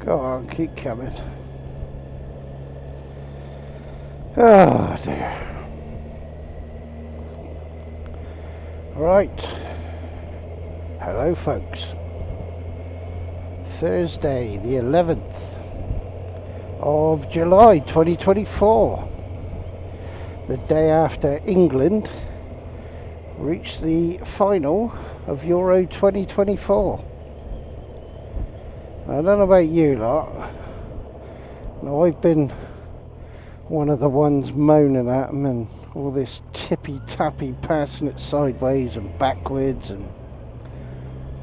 Go on, keep coming. Oh dear. Right. Hello folks. Thursday the 11th of July 2024. The day after England reached the final of Euro 2024. I don't know about you lot. Now I've been one of the ones moaning at them and all this tippy-tappy passing it sideways and backwards, and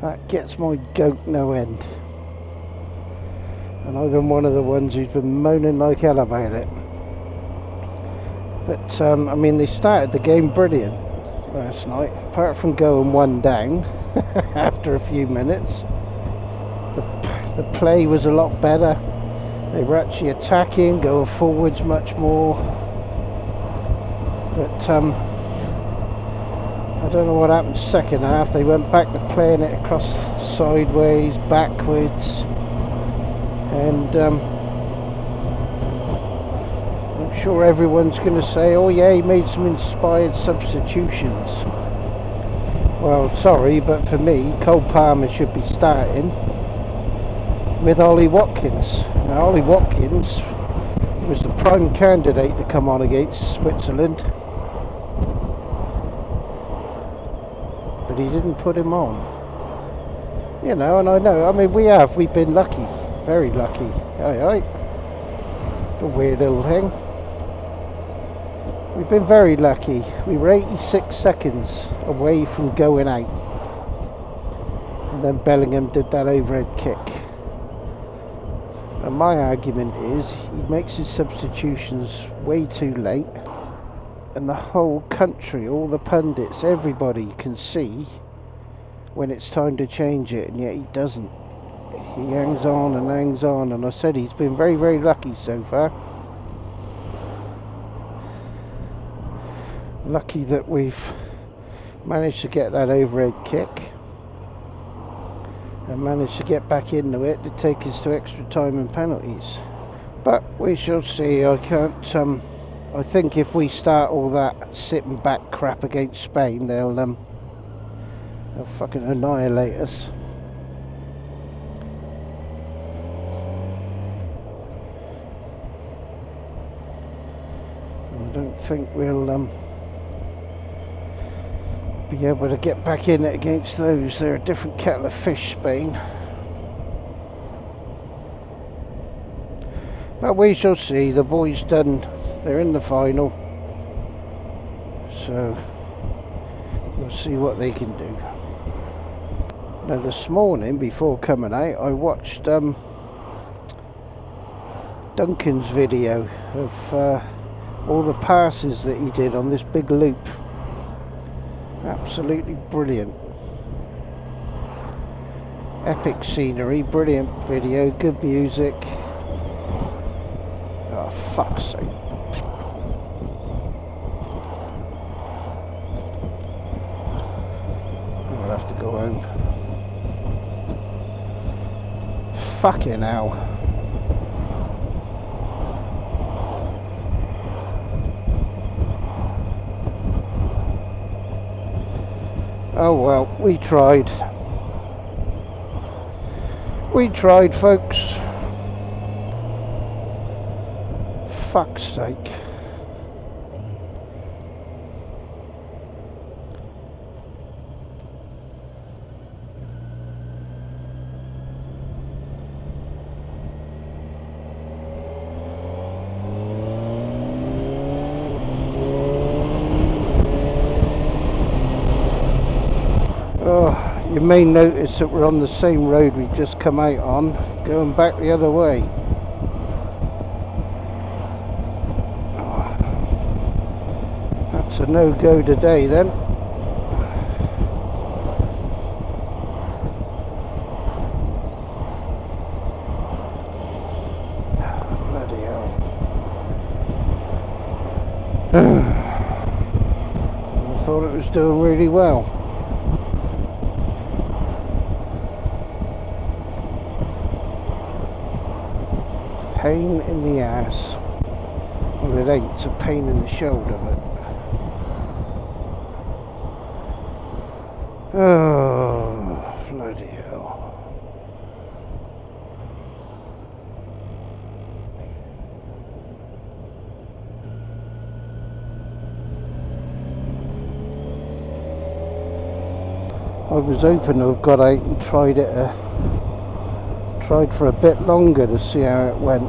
that gets my goat no end. And I've been one of the ones who's been moaning like hell about it. But I mean, they started the game brilliant last night, apart from going one down after a few minutes. The play was a lot better. They were actually attacking, going forwards much more. But I don't know what happened second half. They went back to playing it across sideways, backwards, and I'm sure everyone's going to say, oh yeah, he made some inspired substitutions. Well, sorry, but for me, Cole Palmer should be starting with Ollie Watkins. Now, Ollie Watkins was the prime candidate to come on against Switzerland, but he didn't put him on. You know, and I know, I mean, we've been lucky, very lucky. Aye, the weird little thing. We've been very lucky. We were 86 seconds away from going out, and then Bellingham did that overhead kick. And my argument is he makes his substitutions way too late, and the whole country, all the pundits, everybody can see when it's time to change it, and yet he doesn't. He hangs on, and I said he's been very, very lucky so far. Lucky that we've managed to get that overhead kick and managed to get back into it to take us to extra time and penalties. But we shall see. I think if we start all that sitting back crap against Spain, they'll fucking annihilate us. I don't think we'll be able to get back in it against those. They're a different kettle of fish, Spain. But we shall see. The boys done. They're in the final, so we'll see what they can do. Now this morning, before coming out, I watched Duncan's video of all the passes that he did on this big loop. Absolutely brilliant. Epic scenery, brilliant video, good music. Oh, fuck's sake. I'll have to go home. Fucking hell. Oh well, we tried. We tried, folks. Fuck's sake. You may notice that we're on the same road we've just come out on, going back the other way. That's a no-go today then. Bloody hell. I thought it was doing really well. pain in the ass. Well, it ain't, it's a pain in the shoulder, but... Oh, bloody hell. I was hoping to have got out and tried for a bit longer to see how it went.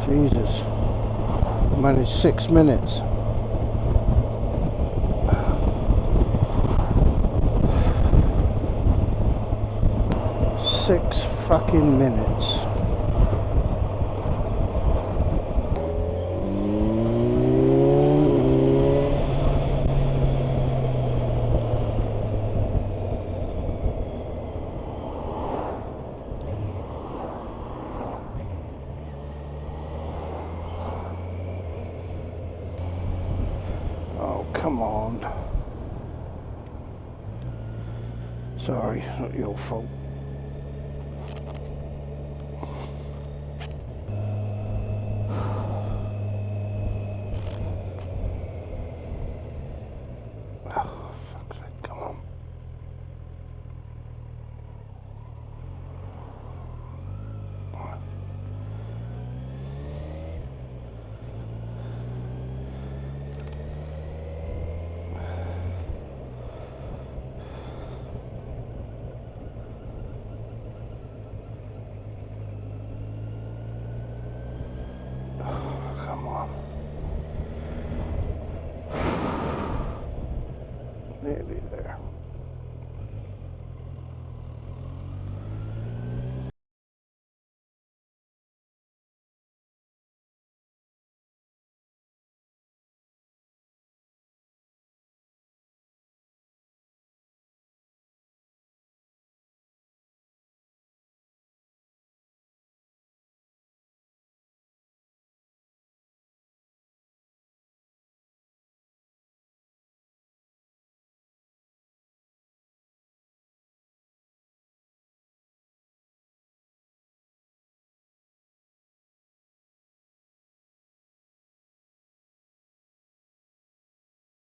Jesus. I managed 6 minutes. 6 fucking minutes. Oh, come on. Sorry, not your fault. Come on. Nearly there.